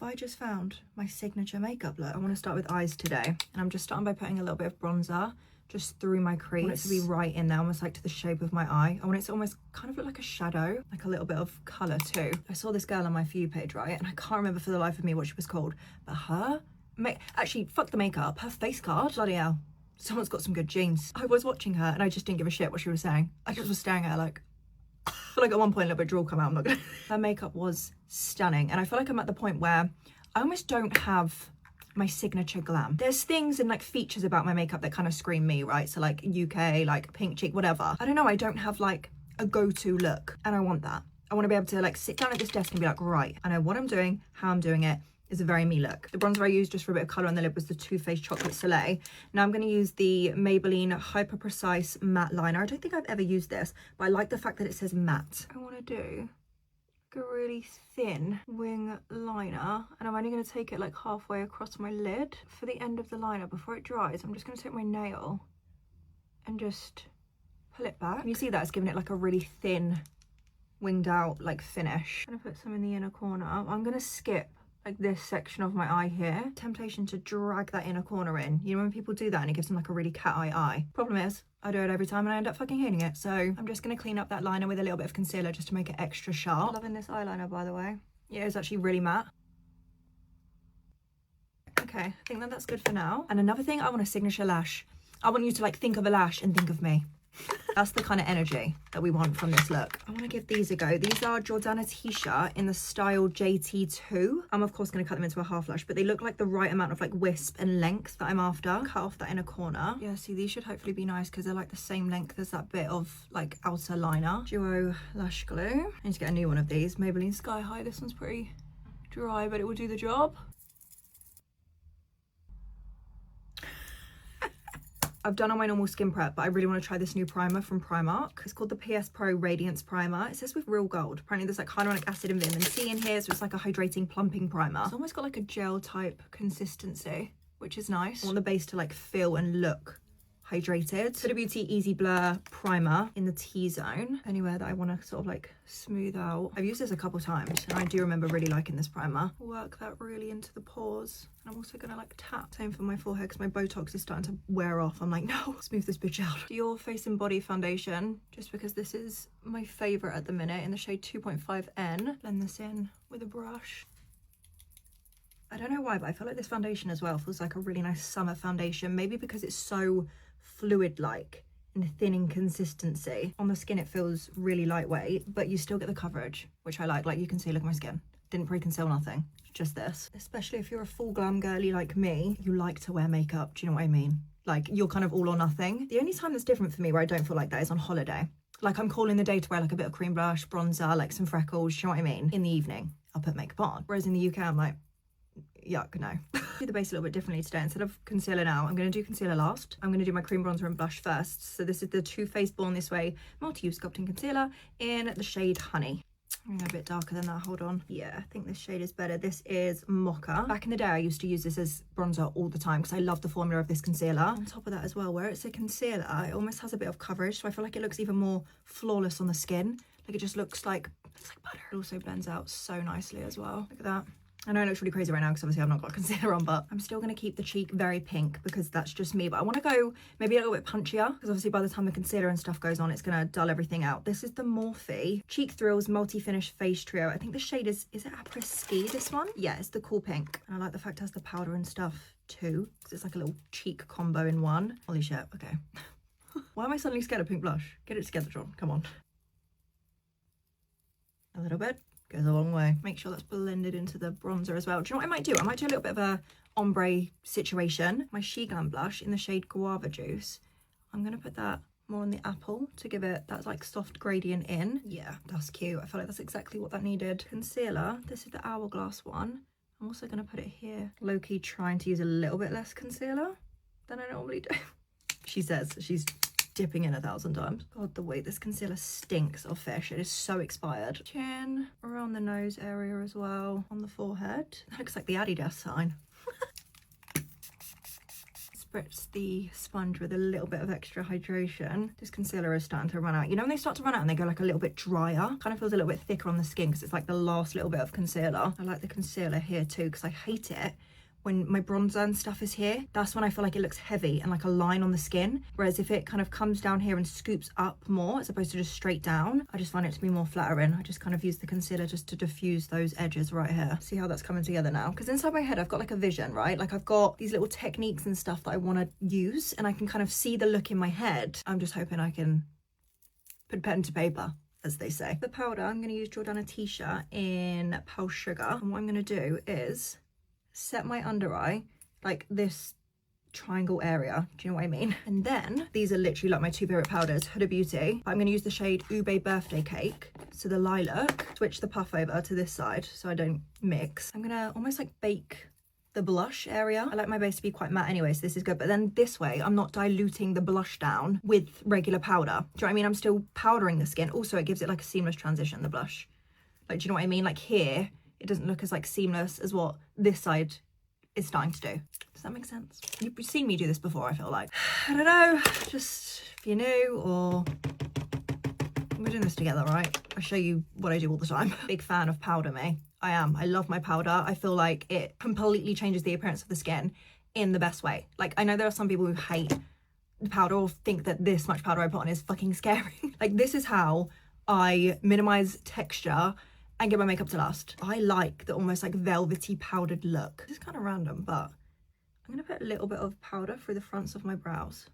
Have I just found my signature makeup look? I want to start with eyes today. And I'm just starting by putting a little bit of bronzer just through my crease. I want it to be right in there, almost like to the shape of my eye. I want it to almost kind of look like a shadow, like a little bit of colour too. I saw this girl on my For You page, right? And I can't remember for the life of me what she was called. But her, actually, fuck the makeup. Her face card, bloody hell. Someone's got some good genes. I was watching her and I just didn't give a shit what she was saying. I just was staring at her like, I feel like at one point a little bit of drool come out. I'm not gonna. Her makeup was stunning. And I feel like I'm at the point where I almost don't have my signature glam. There's things and like features about my makeup that kind of scream me, right? So like UK, like pink cheek, whatever. I don't know, I don't have like a go-to look and I want that. I want to be able to like sit down at this desk and be like, right, I know what I'm doing, how I'm doing it. Is a very me look. The bronzer I used just for a bit of colour on the lid was the Too Faced Chocolate Soleil. Now I'm going to use the Maybelline Hyper Precise Matte Liner. I don't think I've ever used this, but I like the fact that it says matte. I want to do like a really thin wing liner, and I'm only going to take it like halfway across my lid. For the end of the liner, before it dries, I'm just going to take my nail and just pull it back. And you see that it's giving it like a really thin, winged out like finish. I'm going to put some in the inner corner. I'm going to skip like this section of my eye here. Temptation to drag that inner corner in. You know when people do that and it gives them like a really cat eye. Problem is, I do it every time and I end up fucking hating it. So I'm just going to clean up that liner with a little bit of concealer just to make it extra sharp. Loving this eyeliner, by the way. Yeah, it's actually really matte. Okay, I think that's good for now. And another thing, I want a signature lash. I want you to like think of a lash and think of me. That's the kind of energy that we want from this look. I want to give these a go. These are Jordana T-shirt in the style JT2. I'm of course going to cut them into a half lash, but they look like the right amount of like wisp and length that I'm after. Cut off that inner corner. Yeah, see, these should hopefully be nice because they're like the same length as that bit of like outer liner. Duo lash glue. I need to get a new one of these. Maybelline Sky High. This one's pretty dry, but it will do the job. I've done all my normal skin prep, but I really want to try this new primer from Primark. It's called the PS Pro Radiance Primer. It says with real gold. Apparently there's like hyaluronic acid and vitamin C in here, so it's like a hydrating, plumping primer. It's almost got like a gel type consistency, which is nice. I want the base to like feel and look hydrated. Huda Beauty Easy Blur Primer in the T-zone. Anywhere that I want to sort of like smooth out. I've used this a couple times and I do remember really liking this primer. Work that really into the pores. And I'm also gonna like tap. Same for my forehead because my Botox is starting to wear off. I'm like, no, smooth this bitch out. Dior Face and Body Foundation, just because this is my favorite at the minute in the shade 2.5N. Blend this in with a brush. I don't know why, but I feel like this foundation as well feels like a really nice summer foundation. Maybe because it's so fluid-like and thin in consistency. On the skin it feels really lightweight, but you still get the coverage, which I like. Like you can see, look at my skin. Didn't pre-conceal nothing, just this. Especially if you're a full glam girly like me, you like to wear makeup, do you know what I mean? Like you're kind of all or nothing. The only time that's different for me where I don't feel like that is on holiday. Like I'm calling the day to wear like a bit of cream blush, bronzer, like some freckles, do you know what I mean? In the evening, I'll put makeup on. Whereas in the UK, I'm like, yuck, no. Do the base a little bit differently today. Instead of concealer now, I'm going to do concealer last. I'm going to do my cream bronzer and blush first. So this is the Too Faced Born This Way multi-use sculpting concealer in the shade Honey. I'm a bit darker than that, hold on. Yeah, I think this shade is better. This is Mocha. Back in the day, I used to use this as bronzer all the time because I love the formula of this concealer. On top of that as well, where it's a concealer, it almost has a bit of coverage, so I feel like it looks even more flawless on the skin. Like it just looks like butter. It also blends out so nicely as well. Look at that. I know it looks really crazy right now because obviously I've not got concealer on, but I'm still going to keep the cheek very pink because that's just me. But I want to go maybe a little bit punchier because obviously by the time the concealer and stuff goes on, it's going to dull everything out. This is the Morphe Cheek Thrills Multi-Finish Face Trio. I think the shade is it Après Ski, this one? Yeah, it's the cool pink. And I like the fact it has the powder and stuff too because it's like a little cheek combo in one. Holy shit, okay. Why am I suddenly scared of pink blush? Get it together, John, come on. A little bit. Goes a long way. Make sure that's blended into the bronzer as well. Do you know what I might do? I might do a little bit of a ombre situation. My She Glam blush in the shade Guava Juice. I'm going to put that more on the apple to give it that like soft gradient in. Yeah, that's cute. I feel like that's exactly what that needed. Concealer. This is the Hourglass one. I'm also going to put it here. Low-key trying to use a little bit less concealer than I normally do. She says she's dipping in 1,000 times. God, the way this concealer stinks of fish. It is so expired. Chin, around the nose area as well, on the forehead. That looks like the Adidas sign. spritz the sponge with a little bit of extra hydration. This concealer is starting to run out. You know when they start to run out and they go like a little bit drier? Kind of feels a little bit thicker on the skin because it's like the last little bit of concealer. I like the concealer here too because I hate it when my bronzer and stuff is here. That's when I feel like it looks heavy and like a line on the skin. Whereas if it kind of comes down here and scoops up more as opposed to just straight down, I just find it to be more flattering. I just kind of use the concealer just to diffuse those edges right here. See how that's coming together now? Because inside my head, I've got like a vision, right? Like I've got these little techniques and stuff that I want to use and I can kind of see the look in my head. I'm just hoping I can put pen to paper, as they say. The powder, I'm going to use Jordana T-shirt in Pale Sugar. And what I'm going to do is set my under eye like this triangle area, do you know what I mean? And then these are literally like my two favorite powders, Huda Beauty. I'm going to use the shade Ube Birthday Cake, so the lilac. Switch the puff over to this side so I don't mix. I'm gonna almost like bake the blush area. I like my base to be quite matte anyway, so this is good. But then this way I'm not diluting the blush down with regular powder, do you know what I mean? I'm still powdering the skin. Also it gives it like a seamless transition, the blush, like, do you know what I mean? Like here it doesn't look as like seamless as what this side is starting to do. Does that make sense? You've seen me do this before, I feel like. I don't know, just if you're new or... We're doing this together, right? I show you what I do all the time. Big fan of powder, me. I am. I love my powder. I feel like it completely changes the appearance of the skin in the best way. Like, I know there are some people who hate the powder or think that this much powder I put on is fucking scary. Like, this is how I minimize texture and get my makeup to last. I like the almost like velvety powdered look. This is kind of random, but I'm gonna put a little bit of powder through the fronts of my brows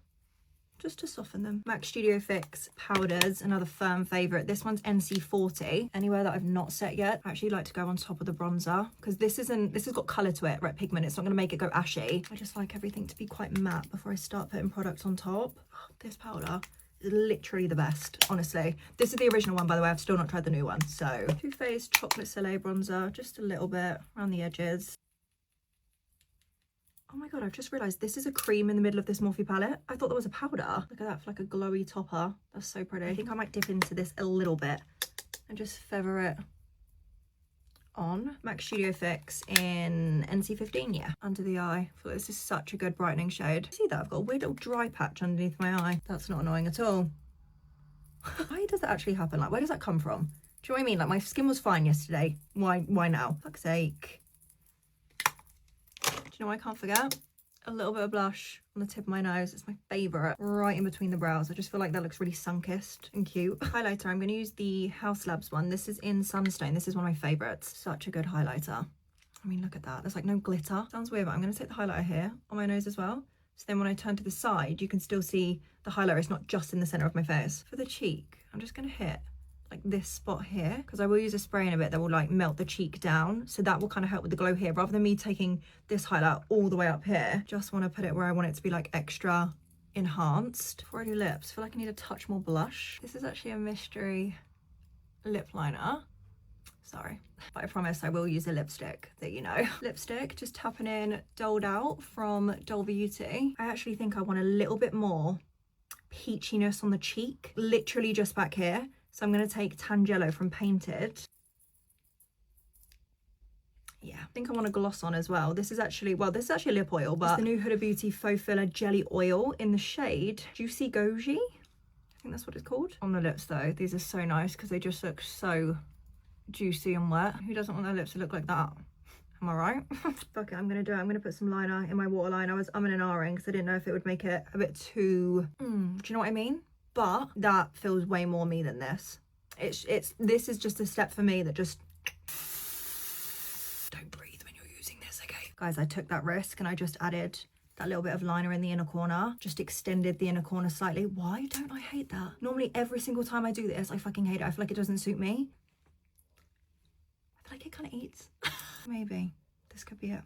just to soften them. MAC Studio Fix powders, another firm favorite. This one's NC40. Anywhere that I've not set yet, I actually like to go on top of the bronzer because this has got color to it, right? Pigment. It's not gonna make it go ashy. I just like everything to be quite matte before I start putting products on top. Oh, this powder is literally the best, honestly. This is the original one, by the way. I've still not tried the new one. So Too Faced Chocolate Soleil bronzer, just a little bit around the edges. Oh my god, I've just realised this is a cream in the middle of this Morphe palette. I thought that was a powder. Look at that for like a glowy topper. That's so pretty. I think I might dip into this a little bit and just feather it on. MAC Studio Fix in NC15, yeah. Under the eye. I feel like this is such a good brightening shade. See that? I've got a weird little dry patch underneath my eye. That's not annoying at all. Why does that actually happen? Like, where does that come from? Do you know what I mean? Like, my skin was fine yesterday. Why now? Fuck's sake. Do you know what I can't forget? A little bit of blush on the tip of my nose. It's my favourite. Right in between the brows. I just feel like that looks really sun-kissed and cute. Highlighter, I'm going to use the House Labs one. This is in Sunstone. This is one of my favourites. Such a good highlighter. I mean, look at that. There's like no glitter. Sounds weird, but I'm going to take the highlighter here on my nose as well. So then when I turn to the side, you can still see the highlighter. It's not just in the centre of my face. For the cheek, I'm just going to hit like this spot here because I will use a spray in a bit that will like melt the cheek down, so that will kind of help with the glow here rather than me taking this highlight all the way up here. Just want to put it where I want it to be like extra enhanced. Before I do lips, I feel like I need a touch more blush. This is actually a mystery lip liner, sorry, but I promise I will use a lipstick that you know. Lipstick, just tapping in Doled Out from Doll Beauty. I actually think I want a little bit more peachiness on the cheek, literally just back here. So I'm going to take Tangelo from Painted. Yeah, I think I want a gloss on as well. This is actually, well, this is actually lip oil, but it's the new Huda Beauty Faux Filler Jelly Oil in the shade Juicy Goji. I think that's what it's called. On the lips though, these are so nice because they just look so juicy and wet. Who doesn't want their lips to look like that? Am I right? Fuck it, I'm going to do it. I'm going to put some liner in my waterline. I was umming and ahhing because I didn't know if it would make it a bit too... do you know what I mean? But that feels way more me than this. This is just a step for me that just... Don't breathe when you're using this, okay? Guys, I took that risk and I just added that little bit of liner in the inner corner. Just extended the inner corner slightly. Why don't I hate that? Normally, every single time I do this, I fucking hate it. I feel like it doesn't suit me. I feel like it kind of eats. Maybe. This could be it.